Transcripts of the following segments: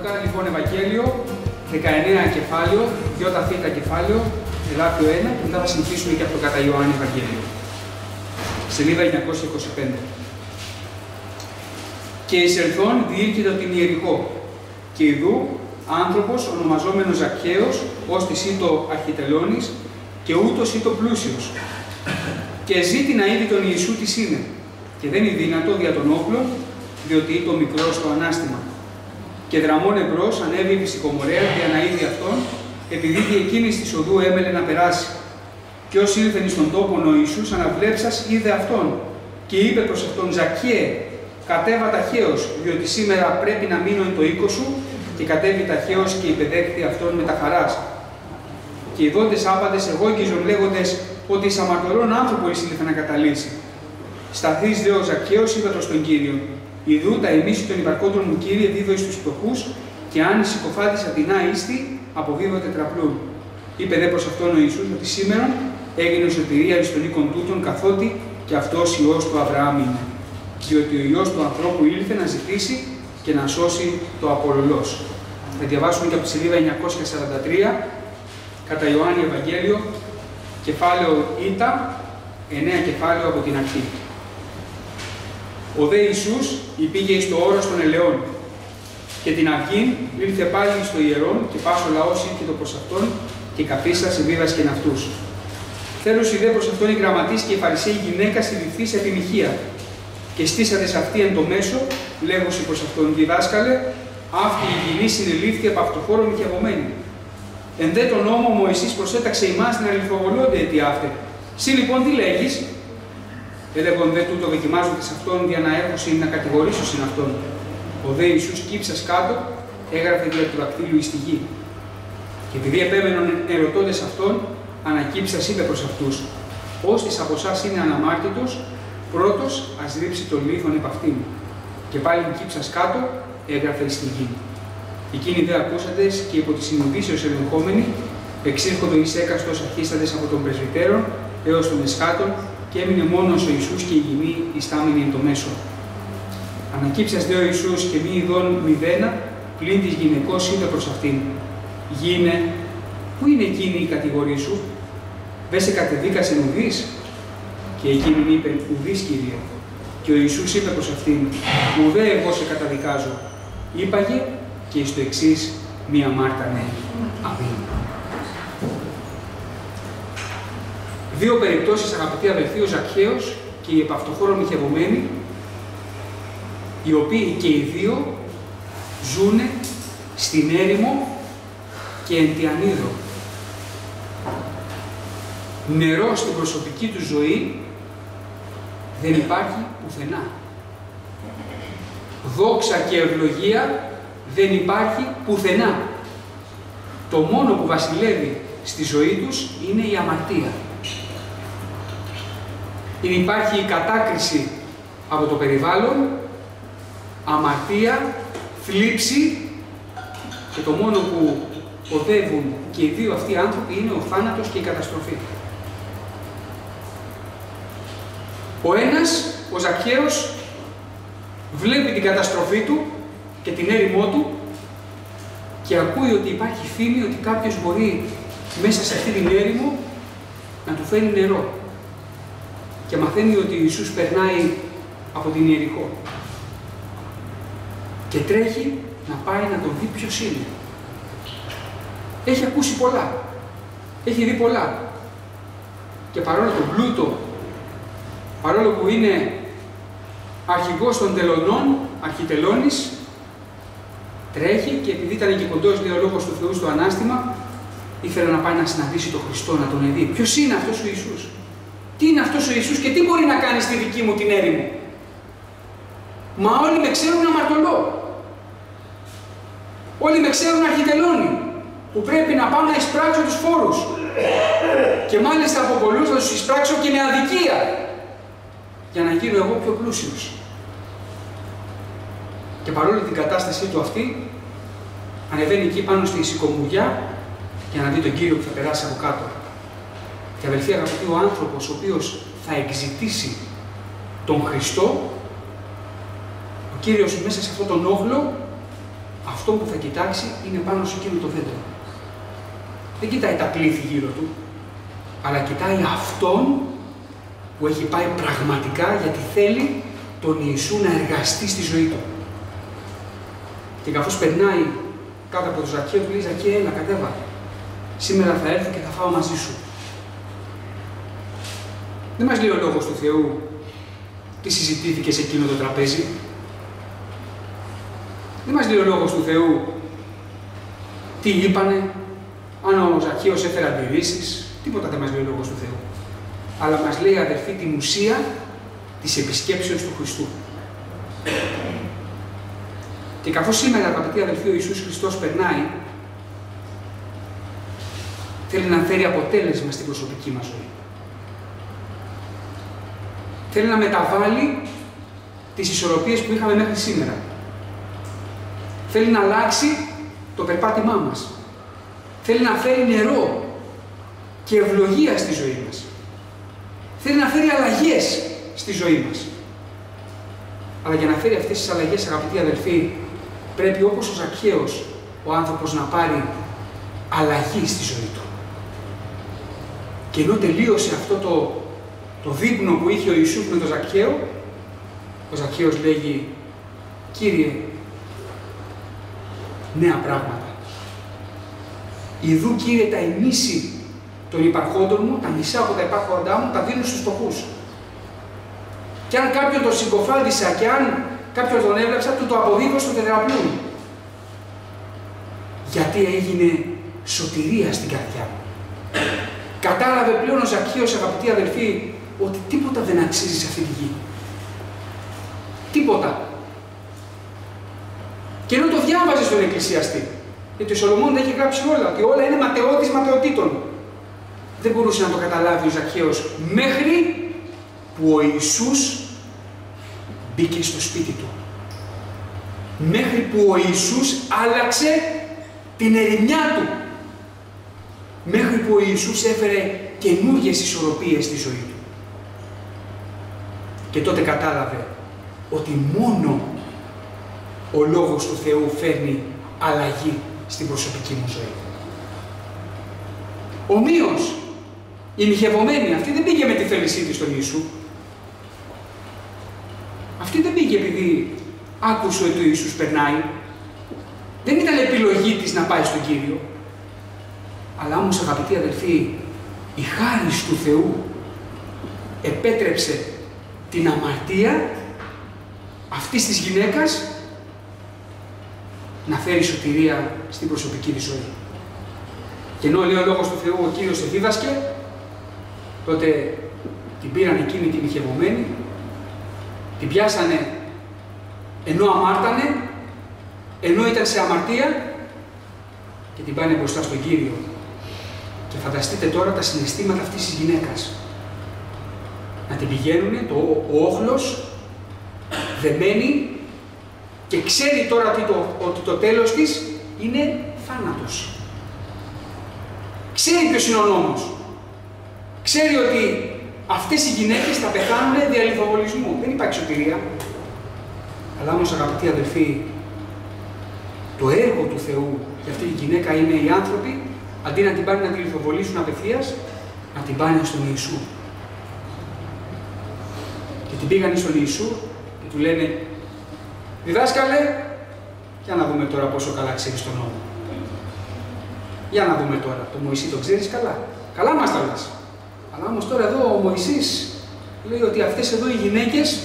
Λουκά λοιπόν Ευαγγέλιο, 19 κεφάλαιο, ΙΘ κεφάλαιο, εδάφιο 1, και μετά θα συνεχίσουμε και από το κατά Ιωάννη Ευαγγέλιο. Σελίδα 925. Και εισελθών διήλκεται την Ιεριχώ, και ιδού άνθρωπος ονομαζόμενος Ζακχαίος, ως της ήτο αρχιτελώνης, και ούτως ήτο πλούσιος. Και ζήτηνα ήδη τον Ιησού της είναι, και δεν είναι δυνατό δια των όπλων, διότι ήτο μικρός το ανάστημα. Και δραμών εμπρός ανέβη η σικομορέα για να είδει αυτόν, επειδή δι' εκείνης της οδού έμελε να περάσει. Και ως ήλθεν εις τον τόπον ο Ιησούς αναβλέψας είδε αυτόν, και είπε προς αυτόν: Ζακχαίε, κατέβα ταχαίως, διότι σήμερα πρέπει να μείνω εν το οίκο σου, και κατέβη ταχαίως και υπεδέχθη αυτόν με τα χαράς. Και οι δόντες άπαντες εγώγγιζον λέγοντες ότι εις αμαρτωλόν άνθρωπο εισήλθε να καταλύσει. Σταθείς δε ο Ζακχαίος είπε προς τον Κύριον: Ιδού τα ημίσου των υπαρχόντων μου, Κύριε, δίδω εις τους φτωχούς, και αν η συκοφάτης ατινά ίστη, αποβίβω τετραπλούν. Είπε δε προς αυτόν ο Ιησούς ότι σήμερα έγινε σωτηρία εις των οίκων τούτων, καθότι και αυτός Υιός του Αβραάμ είναι. Διότι ο Υιός του ανθρώπου ήλθε να ζητήσει και να σώσει το απολωλός. Θα διαβάσουμε και από τη σελίδα 943, κατά Ιωάννη Ευαγγέλιο, κεφάλαιο Ι, 9 κεφάλαιο από την αρχή. Ο δε Ιησούς υπήγε εις το όρος των ελαιών, και την αυγήν ήλθε πάλι στο ιερόν, και πας ο λαός ήρθε προς αυτόν, και καπίσας εδίδασκεν αυτούς. Θέλουσι δε προς αυτόν οι γραμματείς και οι Φαρισαίοι γυναίκα συλληφθείς επί μοιχεία, και στήσατε σε αυτή εν το μέσο, λέγουσι προς αυτόν: Διδάσκαλε, αυτή η γυνή συνελήφθη από αυτοφόρο μοιχευωμένη. Εν δε τον νόμο Μωυσής προσέταξε ημάς να λιθοβολώνται αιτί αύτε. Συ λοιπόν τι λέγεις? Έλεγον δε τούτο δοκιμάζονται σε αυτόν για να έρχοσιν να κατηγορήσω συν αυτόν. Ο δε Ιησούς κύψας κάτω έγραφε δια του δακτύλου εις τη γη. Και επειδή επέμενον ερωτώντες αυτόν, ανακύψας είπε προς αυτούς: Όστις από εσάς είναι αναμάρτητος, πρώτος ας ρίψει τον λίθον επ' αυτήν. Και πάλι κύψας κάτω έγραφε εις τη γη. Εκείνοι δε ακούσαντες και υπό τη συνειδήσεως ελεγχόμενοι, εξήρχοντο εις έκαστος αρχίσταντες από τον πρεσβυτέρων έως των εσκάτων, και έμεινε μόνος ο Ιησούς και η γυνή ιστάμενη εν το μέσο. Ανακύψας δε ο Ιησούς και μη ειδών μηδένα, πλην της γυναικός είπε προς αυτήν: Γύναι, πού είναι εκείνη η κατηγορή σου? Δε σε κατεδίκασεν ουδής? Και εκείνη είπε: Ουδής, Κύριε. Και ο Ιησούς είπε προς αυτήν: Ουδέ εγώ σε καταδικάζω. Είπαγε, και εις το εξής μία μάρτανε. Αμήν. Δύο περιπτώσεις, αγαπητοί αδελφοί, ο Ζακχαίος και οι επαυτοφόρο μοιχευωμένοι, οι οποίοι και οι δύο ζούνε στην έρημο και εν τη ανίδρο. Νερό στην προσωπική του ζωή δεν υπάρχει πουθενά. Δόξα και ευλογία δεν υπάρχει πουθενά. Το μόνο που βασιλεύει στη ζωή τους είναι η αμαρτία. Υπάρχει η κατάκριση από το περιβάλλον, αμαρτία, θλίψη, και το μόνο που οδεύουν και οι δύο αυτοί οι άνθρωποι είναι ο θάνατος και η καταστροφή. Ο ένας, ο Ζακχαίος, βλέπει την καταστροφή του και την έρημό του και ακούει ότι υπάρχει φήμη ότι κάποιος μπορεί μέσα σε αυτή την έρημο να του φέρει νερό. Και μαθαίνει ότι ο Ιησούς περνάει από την Ιεριχώ. Και τρέχει να πάει να τον δει ποιος είναι. Έχει ακούσει πολλά. Έχει δει πολλά. Και παρόλο τον πλούτο, παρόλο που είναι αρχηγός των τελωνών, αρχιτελώνης, τρέχει, και επειδή ήταν και κοντός, λέει ο λόγος του Θεού στο ανάστημα, ήθελε να πάει να συναντήσει τον Χριστό, να τον δει. Ποιος είναι αυτός ο Ιησούς? Τι είναι αυτός ο Ιησούς και τι μπορεί να κάνει στη δική μου την έρημο? Μα όλοι με ξέρουν αμαρτωλό. Όλοι με ξέρουν αρχιτελώνη, που πρέπει να πάω να εισπράξω τους φόρους. Και μάλιστα από πολλούς θα τους εισπράξω και με αδικία, για να γίνω εγώ πιο πλούσιος. Και παρόλο την κατάστασή του αυτή, ανεβαίνει εκεί πάνω στη σικομουριά για να δει τον Κύριο που θα περάσει από κάτω. Και αδελφοί αγαπητοί, ο άνθρωπος ο οποίος θα εξητήσει τον Χριστό, ο Κύριος μέσα σε αυτόν τον όχλο αυτό που θα κοιτάξει είναι πάνω σε εκείνο το δέντρο. Δεν κοιτάει τα πλήθη γύρω του, αλλά κοιτάει αυτόν που έχει πάει πραγματικά γιατί θέλει τον Ιησού να εργαστεί στη ζωή του. Και καθώς περνάει κάτω από το Ζακχαίο, του λέει: Ζακχαίο, έλα, κατέβα. Σήμερα θα έρθω και θα φάω μαζί σου. Δεν μας λέει ο Λόγος του Θεού τι συζητήθηκε σε εκείνο το τραπέζι. Δεν μας λέει ο Λόγος του Θεού τι είπανε, αν ο Ζακχαίος έφερε αντιρρήσεις. Τίποτα δεν μας λέει ο Λόγος του Θεού. Αλλά μας λέει, αδερφοί, την ουσία της επισκέψεως του Χριστού. Και καθώς σήμερα, αγαπητοί αδελφοί, ο Ιησούς Χριστός περνάει, θέλει να φέρει αποτέλεσμα στην προσωπική μας ζωή. Θέλει να μεταβάλει τις ισορροπίες που είχαμε μέχρι σήμερα. Θέλει να αλλάξει το περπάτημά μας. Θέλει να φέρει νερό και ευλογία στη ζωή μας. Θέλει να φέρει αλλαγές στη ζωή μας. Αλλά για να φέρει αυτές τις αλλαγές, αγαπητοί αδελφοί, πρέπει όπως ο Ζακχαίος ο άνθρωπος να πάρει αλλαγή στη ζωή του. Και ενώ τελείωσε αυτό το δείπνο που είχε ο Ιησούς με τον Ζακχαίο, ο Ζακχαίος λέγει: Κύριε, νέα πράγματα. Ιδού, Κύριε, τα ημίση των υπαρχόντων μου, τα μισά από τα υπάρχοντά μου, τα δίνω στους φτωχούς. Και αν κάποιον τον συκοφάντησα και αν κάποιον τον έβλαψα, του το αποδίδω στο τετραπλούν. Γιατί έγινε σωτηρία στην καρδιά μου. Κατάλαβε πλέον ο Ζακχαίος, αγαπητοί αδελφοί, ότι τίποτα δεν αξίζει σε αυτή τη γη. Τίποτα. Και ενώ το διάβαζε στον εκκλησιαστή, γιατί ο Σολομών τα έχει γράψει όλα, ότι όλα είναι ματαιώδης ματαιωτήτων. Δεν μπορούσε να το καταλάβει ο Ζακχαίος μέχρι που ο Ιησούς μπήκε στο σπίτι του. Μέχρι που ο Ιησούς άλλαξε την ερημιά του. Μέχρι που ο Ιησούς έφερε καινούργιες ισορροπίες στη ζωή του. Και τότε κατάλαβε ότι μόνο ο Λόγος του Θεού φέρνει αλλαγή στην προσωπική μου ζωή. Ομοίως, η νυχευωμένη αυτή δεν πήγε με τη θέλησή της στον Ιησού. Αυτή δεν πήγε επειδή άκουσε ότι ο Ιησούς περνάει. Δεν ήταν επιλογή της να πάει στον Κύριο. Αλλά όμως, αγαπητοί αδελφοί, η χάρις του Θεού επέτρεψε την αμαρτία αυτής της γυναίκας να φέρει σωτηρία στην προσωπική της ζωή. Και ενώ λέει ο Λόγος του Θεού, ο Κύριος εδίδασκε, τότε την πήραν εκείνη την νυχευωμένη, την πιάσανε ενώ αμάρτανε, ενώ ήταν σε αμαρτία και την πάνε μπροστά στον Κύριο. Και φανταστείτε τώρα τα συναισθήματα αυτής της γυναίκας. Να την πηγαίνουνε, ο όχλος, δεμένη και ξέρει τώρα ότι το τέλος της είναι θάνατος. Ξέρει ποιος είναι ο νόμος. Ξέρει ότι αυτές οι γυναίκες θα πεθάνουν δια λιθοβολισμού. Δεν υπάρχει σωτηρία. Αλλά όμως, αγαπητοί αδελφοί, το έργο του Θεού για αυτή τη γυναίκα είναι οι άνθρωποι, αντί να την πάνε να τη λιθοβολήσουν απευθείας, να την πάνε στον Ιησού. Και την πήγαν στον Ιησού και του λένε: διδάσκαλε, για να δούμε τώρα πόσο καλά ξέρεις τον νόμο. Για να δούμε τώρα, τον Μωυσή τον ξέρεις καλά. Καλά μας τα λες. Αλλά όμως τώρα εδώ ο Μωυσής λέει ότι αυτές εδώ οι γυναίκες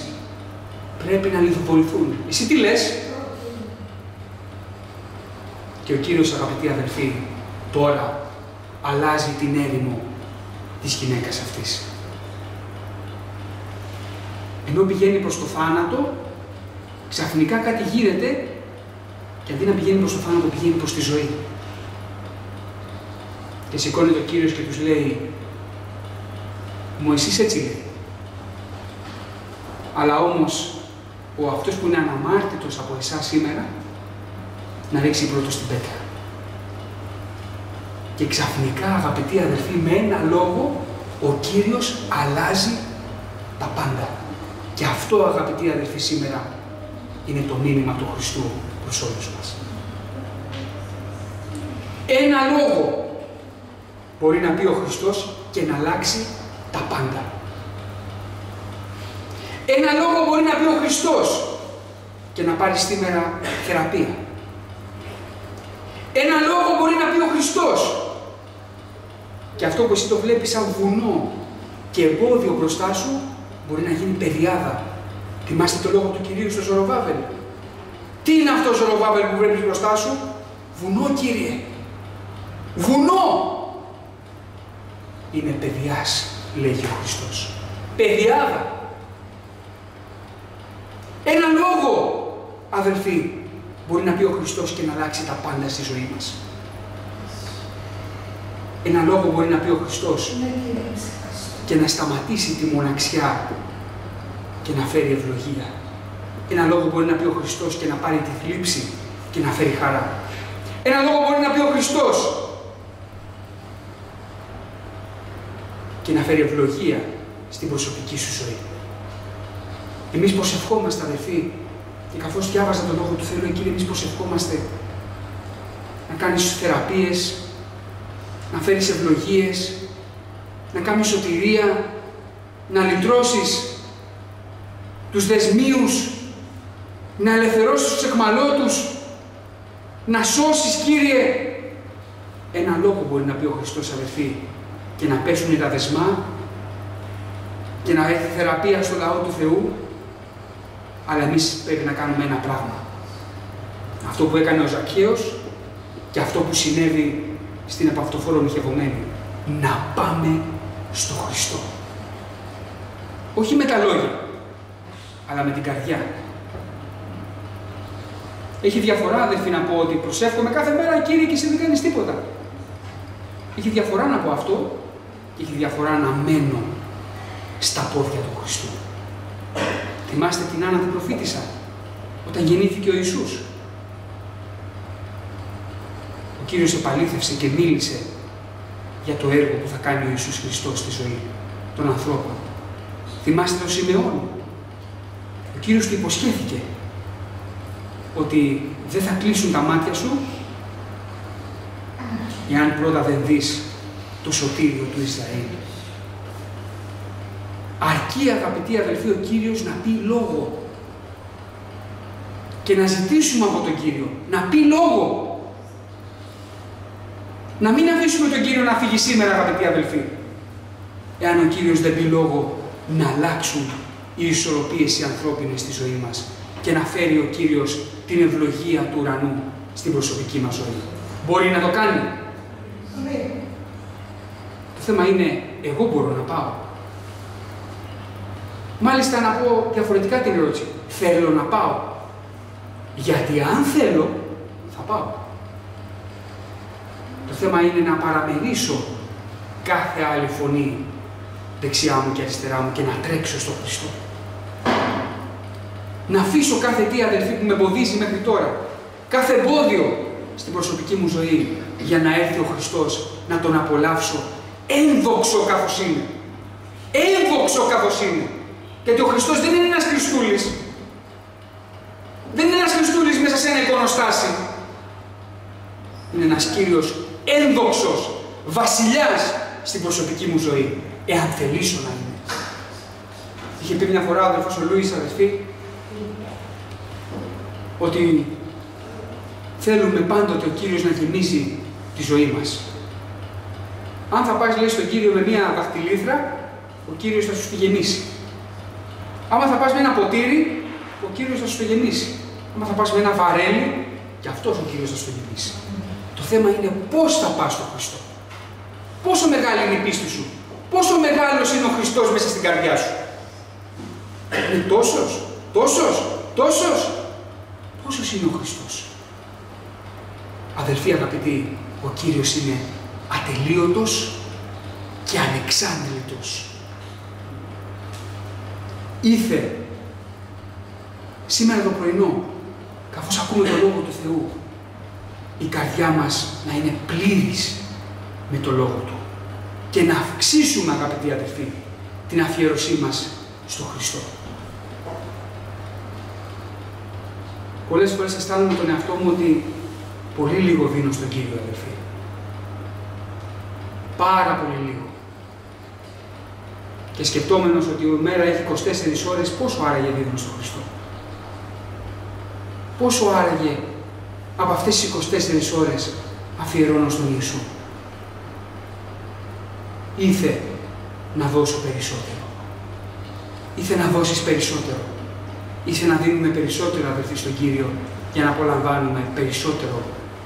πρέπει να λιθοβοληθούν. Εσύ τι λες? Και ο Κύριος, αγαπητοί αδελφοί, τώρα αλλάζει την έρημο της γυναίκας αυτής. Ενώ πηγαίνει προς το θάνατο, ξαφνικά κάτι γίνεται και αντί να πηγαίνει προς το θάνατο, πηγαίνει προς τη ζωή. Και σηκώνεται ο Κύριος και τους λέει: Μωυσής έτσι λέει. Αλλά όμως ο αυτός που είναι αναμάρτητος από εσάς σήμερα, να ρίξει πρώτος την πέτρα. Και ξαφνικά, αγαπητοί αδελφοί, με ένα λόγο, ο Κύριος αλλάζει τα πάντα. Και αυτό, αγαπητοί αδελφοί, σήμερα είναι το μήνυμα του Χριστού προς όλους μας. Ένα λόγο μπορεί να πει ο Χριστός και να αλλάξει τα πάντα. Ένα λόγο μπορεί να πει ο Χριστός και να πάρει σήμερα θεραπεία. Ένα λόγο μπορεί να πει ο Χριστός και αυτό που εσύ το βλέπεις σαν βουνό και εμπόδιο μπροστά σου μπορεί να γίνει πεδιάδα. Θυμάστε το λόγο του Κυρίου στο Ζωροβάβελ. Τι είναι αυτό ο Ζωροβάβελ που βλέπεις μπροστά σου? Βουνό, Κύριε. Βουνό. Είναι παιδιάς, λέγει ο Χριστός. Παιδιάδα. Ένα λόγο, αδελφοί, μπορεί να πει ο Χριστός και να αλλάξει τα πάντα στη ζωή μας. Ένα λόγο μπορεί να πει ο Χριστός και να σταματήσει τη μοναξιά και να φέρει ευλογία. Ένα λόγο μπορεί να πει ο Χριστός και να πάρει τη θλίψη και να φέρει χαρά. Ένα λόγο μπορεί να πει ο Χριστός και να φέρει ευλογία στην προσωπική σου ζωή. Εμείς προσευχόμαστε, αδελφοί, και καθώς διάβαζα τον Λόγο του Θεού εκεί, εμείς προσευχόμαστε να κάνεις θεραπείες, να φέρεις ευλογίες, να κάνεις σωτηρία, να λυτρώσεις τους δεσμίους, να ελευθερώσεις τους εχμαλώτους, να σώσεις, Κύριε. Ένα λόγο μπορεί να πει ο Χριστός, αδελφοί, και να πέσουν τα δεσμά και να έρθει θεραπεία στο λαό του Θεού, αλλά εμείς πρέπει να κάνουμε ένα πράγμα. Αυτό που έκανε ο Ζακχαίος και αυτό που συνέβη στην επαυτοφόρο μοιχευωμένη. Να πάμε στο Χριστό. Όχι με τα λόγια, αλλά με την καρδιά. Έχει διαφορά, αδελφοί, να πω ότι προσεύχομαι κάθε μέρα, Κύριε, και εσύ δεν κάνεις τίποτα. Έχει διαφορά να πω αυτό και έχει διαφορά να μένω στα πόδια του Χριστού. Θυμάστε την Άννα την προφήτησα, όταν γεννήθηκε ο Ιησούς. Ο Κύριος επαλήθευσε και μίλησε για το έργο που θα κάνει ο Ιησούς Χριστός στη ζωή των ανθρώπων. Θυμάστε τον Σιμεών. Ο Κύριος του υποσχέθηκε ότι δεν θα κλείσουν τα μάτια σου εάν πρώτα δεν δεις το σωτήριο του Ισραήλ. Αρκεί, αγαπητοί αδελφοί, ο Κύριος να πει λόγο και να ζητήσουμε από τον Κύριο να πει λόγο. Να μην αφήσουμε τον Κύριο να φύγει σήμερα, αγαπητοί αδελφοί. Εάν ο Κύριος δεν πει λόγο, να αλλάξουν οι ισορροπίες οι ανθρώπινες στη ζωή μας και να φέρει ο Κύριος την ευλογία του ουρανού στην προσωπική μας ζωή. Μπορεί να το κάνει. Το θέμα είναι, εγώ μπορώ να πάω. Μάλιστα να πω διαφορετικά την ερώτηση. Θέλω να πάω. Γιατί αν θέλω, θα πάω. Το θέμα είναι να παραμερίσω κάθε άλλη φωνή δεξιά μου και αριστερά μου και να τρέξω στον Χριστό. Να αφήσω κάθε τι, αδελφοί, που με εμποδίζει μέχρι τώρα. Κάθε εμπόδιο στην προσωπική μου ζωή για να έρθει ο Χριστός να τον απολαύσω ένδοξο καθώς είναι. Ένδοξο καθώς είναι. Γιατί ο Χριστός δεν είναι ένας Χριστούλης. Δεν είναι ένας Χριστούλης μέσα σε ένα εικονοστάσι. Είναι ένας Κύριος ένδοξος, βασιλιάς στην προσωπική μου ζωή. Εάν θελήσω να είναι. Είχε πει μια φορά ο αδελφός ο Λούις, αδελφοί, ότι θέλουμε πάντοτε ο Κύριος να γεμίζει τη ζωή μας. Αν θα πας, λέει, στον Κύριο με μια δαχτυλίθρα, ο Κύριος θα σου τη γεμίσει. Άμα θα πας με ένα ποτήρι, ο Κύριος θα σου το γεμίσει. Άμα θα πας με ένα βαρέλι, και αυτός ο Κύριος θα σου το γεμίσει. Το θέμα είναι πώς θα πας στον Χριστό. Πόσο μεγάλη είναι η πίστη σου. Πόσο μεγάλος είναι ο Χριστός μέσα στην καρδιά σου. Είναι τόσος, τόσος, τόσος. Πόσος είναι ο Χριστός. Αδελφοί αγαπητοί, ο Κύριος είναι ατελείωτος και ανεξάντλητος. Ήθε σήμερα το πρωινό, καθώς ακούμε το Λόγο του Θεού, η καρδιά μας να είναι πλήρης με το Λόγο Του και να αυξήσουμε, αγαπητοί αδελφοί, την αφιέρωσή μας στο Χριστό. Πολλές φορές αισθάνομαι τον εαυτό μου ότι πολύ λίγο δίνω στον Κύριο, αδελφοί. πάρα πολύ λίγο. Και σκεπτόμενος ότι η μέρα έχει 24 ώρες, πόσο άραγε δίδουν στον Χριστό. Πόσο άραγε από αυτές τις 24 ώρες αφιερώνω στον Ιησού. Ήθε να δώσω περισσότερο. Ήθε να δώσεις περισσότερο. Ήθε να δίνουμε περισσότερο, αδελφοί, στον Κύριο, για να απολαμβάνουμε περισσότερο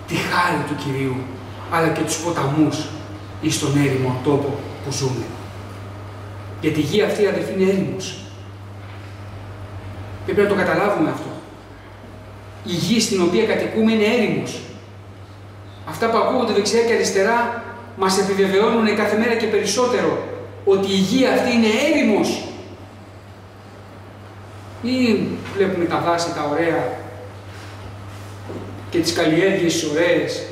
τη χάρη του Κυρίου, αλλά και τους ποταμούς ή στον έρημο τόπο που ζούμε. Γιατί η γη αυτή, αδελφοί, είναι έρημος. Πρέπει να το καταλάβουμε αυτό. Η γη στην οποία κατοικούμε είναι έρημος. Αυτά που ακούγονται δεξιά και αριστερά μας επιβεβαιώνουν κάθε μέρα και περισσότερο ότι η γη αυτή είναι έρημος. Ή βλέπουμε τα δάση, τα ωραία και τις καλλιέργειες τις ωραίες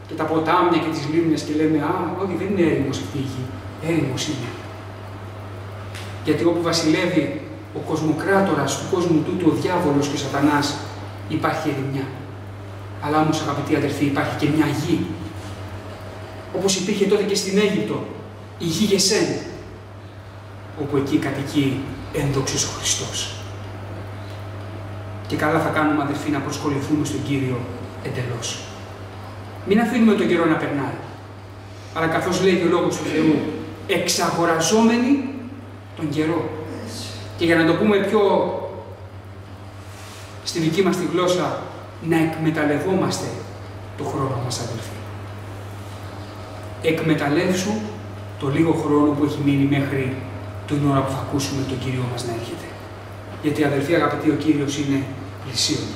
και τα ποτάμια και τις λίμνες και λέμε «Α, όχι, δεν είναι έρημος αυτή η γη». Έρημος είναι. Γιατί όπου βασιλεύει ο κοσμοκράτορας του κόσμου τούτου, ο διάβολος και ο σατανάς, υπάρχει ερημιά. Αλλά όμως, αγαπητοί αδελφοί, υπάρχει και μια γη. Όπως υπήρχε τότε και στην Αίγυπτο, η γη Γεσέν, όπου εκεί κατοικεί ένδοξος ο Χριστός. Και καλά θα κάνουμε, αδελφοί, να προσκοληθούμε στον Κύριο εντελώς. Μην αφήνουμε τον καιρό να περνάει. Αλλά καθώς λέει και ο Λόγος του Θεού, εξαγοραζόμενοι τον καιρό. Και για να το πούμε πιο στη δική μας τη γλώσσα, να εκμεταλλευόμαστε το χρόνο μας, αδελφοί. Εκμεταλλεύσου το λίγο χρόνο που έχει μείνει μέχρι την ώρα που θα ακούσουμε τον Κύριο μας να έρχεται. Γιατί, αδελφοί, αγαπητοί, ο Κύριος είναι πλησίον.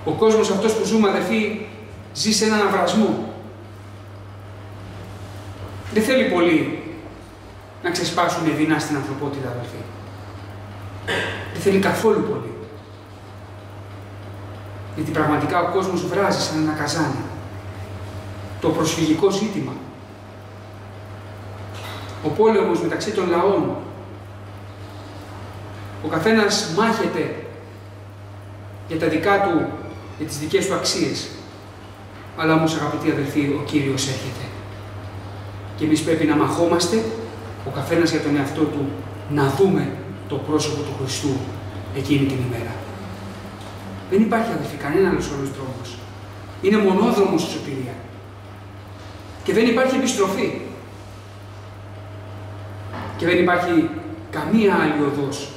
Ο κόσμος αυτός που ζούμε, αδελφοί, ζει σε έναν αυρασμό. Δεν θέλει πολύ να ξεσπάσουν δεινά στην ανθρωπότητα, αδελφοί. Δεν θέλει καθόλου πολύ. Γιατί πραγματικά ο κόσμος βράζει σαν ένα καζάνι. Το προσφυγικό ζήτημα. Ο πόλεμος μεταξύ των λαών. Ο καθένας μάχεται για τα δικά του, για τις δικές του αξίες. Αλλά όμως, αγαπητοί αδελφοί, ο Κύριος έρχεται. Και εμείς πρέπει να μαχόμαστε, ο καθένας για τον εαυτό του, να δούμε το πρόσωπο του Χριστού εκείνη την ημέρα. Δεν υπάρχει, αδελφοί, κανένα άλλος όρος δρόμος. Είναι μονόδρομος η σωτηρία. Και δεν υπάρχει επιστροφή. Και δεν υπάρχει καμία άλλη οδός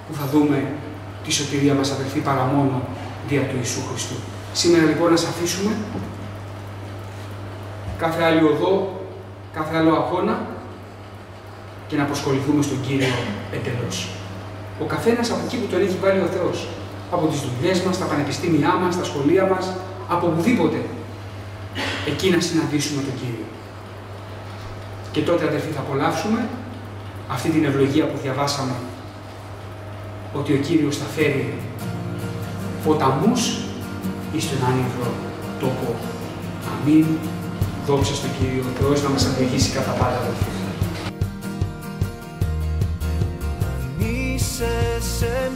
που θα δούμε τη σωτηρία μας, αδελφοί, παρά μόνο δια του Ιησού Χριστού. Σήμερα λοιπόν να αφήσουμε κάθε άλλη οδό, κάθε άλλο αγώνα και να προσκοληθούμε στον Κύριο εντελώς. Ο καθένας από εκεί που τον έχει βάλει ο Θεός. Από τις δουλειές μας, τα πανεπιστήμια μας, τα σχολεία μας, από οπουδήποτε. Εκεί να συναντήσουμε τον Κύριο. Και τότε, αδελφοί, θα απολαύσουμε αυτή την ευλογία που διαβάσαμε, ότι ο Κύριος θα φέρει ποταμούς εις τον άνυδρο τόπο. Αμήν. Δόξα στον Κύριο. Ο Θεός να μας αντεγγίσει κατά πάντα, αδελφοί. Είσαι σε